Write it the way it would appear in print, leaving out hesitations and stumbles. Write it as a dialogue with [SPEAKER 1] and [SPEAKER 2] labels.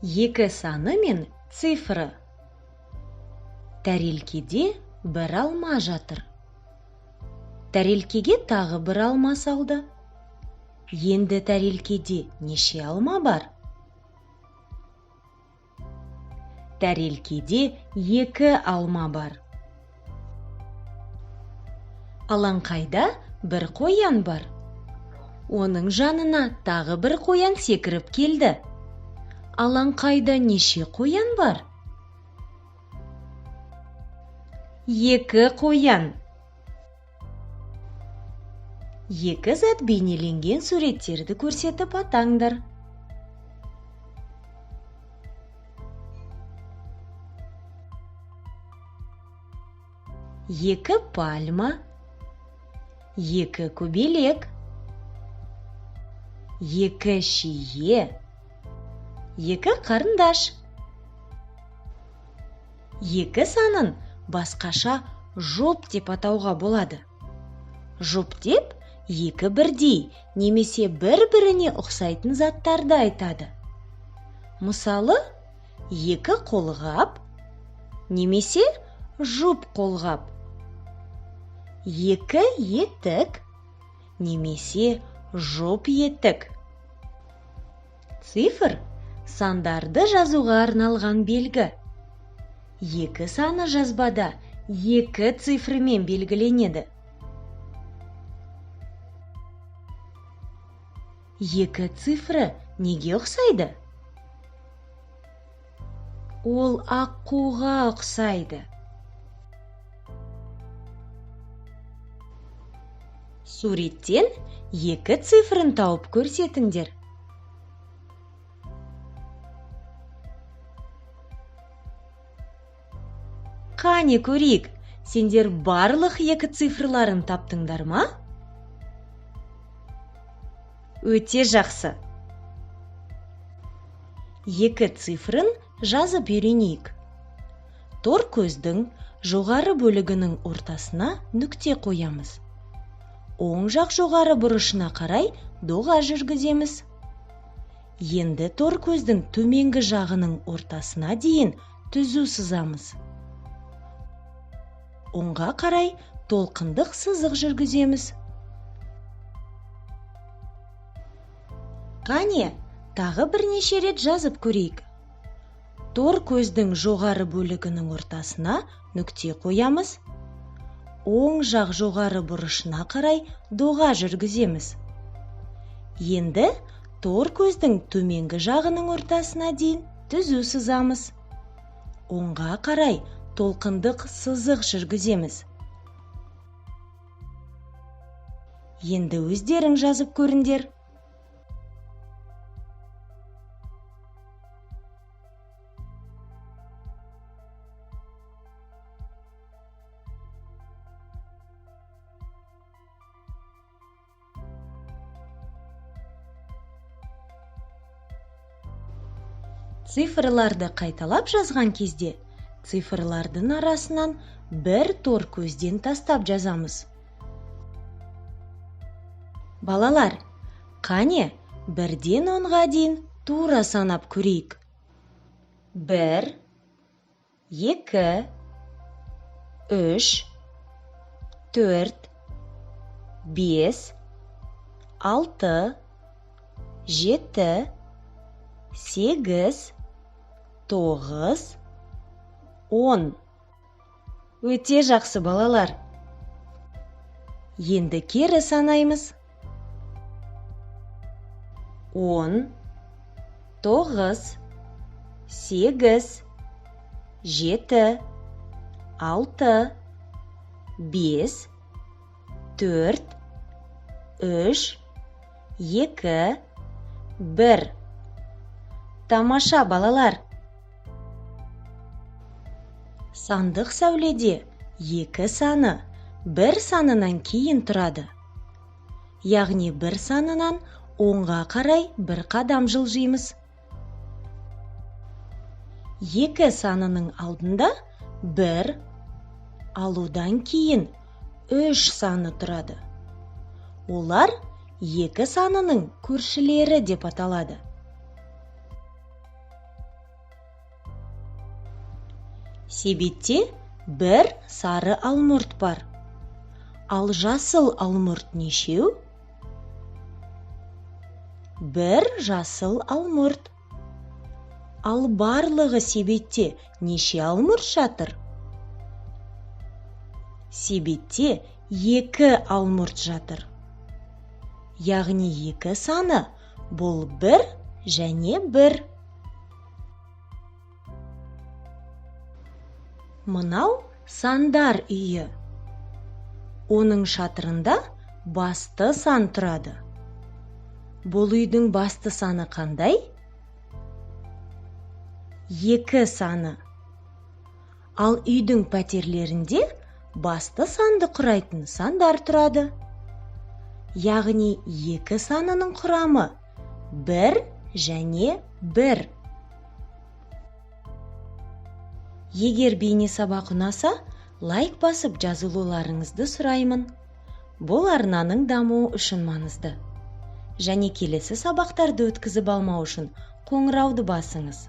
[SPEAKER 1] Екі саны мен цифры. Тәрелкеде бір алма жатыр. Тәрелкеге тағы бір алма салды. Енді тәрелкеде неше алма бар? Тәрелкеде 2 алма бар. Алаңқайда бір қоян бар. Оның жанына тағы бір қоян секіріп келді. Алаңқайда неше қоян бар? 2 қоян. 2 зат бейнеленген суреттерді көрсетіп атаңдар. 2 пальма, 2 көбелек, 2 шие, 2 қарындаш. 2 санын басқаша жұп деп атауға болады. Жұп деп 2 бірдей немесе бір-біріне ұқсайтын заттарды айтады. Мысалы, 2 қолғап немесе жұп қолғап. 2 етік немесе жұп етік. Цифр сандарды жазуға арналған белгі. 2 саны жазбада 2 цифрымен белгіленеді. 2 цифры неге ұқсайды? Ол аққуға ұқсайды. Суреттен 2 цифрын тауып көрсетіңдер. Қане көрейік, сендер барлық 2 цифрларын таптыңдар ма? Өте жақсы. 2 цифрын жазып үйренейік. Тор көздің жоғары бөлігінің ортасына нүкте қоямыз. Оң жақ жоғары бұрышына қарай доға жүргіземіз. Енді тор көздің төменгі жағының ортасына дейін түзу сызамыз. Оңға қарай толқындық сызық жүргіземіз. Қане, тағы бірнеше рет жазып көрейік. Тор көздің жоғары бөлігінің ортасына нүкте қоямыз. Оң жақ жоғары бұрышына қарай доға жүргіземіз. Енді тор көздің төменгі жағының ортасына дейін түзу сызамыз. Оңға қарай толқындық сызық жүргіземіз. Енді өздерің жазып көріңдер. Цифрларды қайталап жазған кезде, цифрлардың арасынан бір тор көзден тастап жазамыз. Балалар, қане, 1-ден 10-ға дейін тура санап көрейік. 1, 2, 3, 4, 5, 6, 7, 8, 9, 10. Өте жақсы балалар. Енді кері санаймыз. 10, 9, 8, 7, 6, 5, 4, 3, 2, 1. Тамаша балалар. Сандық сәуледе 2 саны 1 санынан кейін тұрады. Яғни 1 санынан оңға қарай 1 қадам жылжимыз. 2 санының алдында 1, алудан кейін 3 саны тұрады. Олар 2 санының көршілері деп аталады. Себетте бір сары алмұрт бар. Ал жасыл алмұрт нешеу? Бір жасыл алмұрт. Ал барлығы себетте неше алмұрт жатыр? Себетте 2 алмұрт жатыр. Яғни 2 саны бұл 1 және 1. Мынау сандар үйі. Оның шатырында басты сан тұрады. Бұл үйдің басты саны қандай? 2 саны. Ал үйдің пәтерлерінде басты санды құрайтын сандар тұрады. Яғни 2 санының құрамы 1 және 1. Егер бейне сабақ ұнаса, лайк басып жазылуларыңызды сұраймын. Бұл арнаның дамуы үшін маңызды. Және келесі сабақтарды өткізіп алмау үшін қоңырауды басыңыз.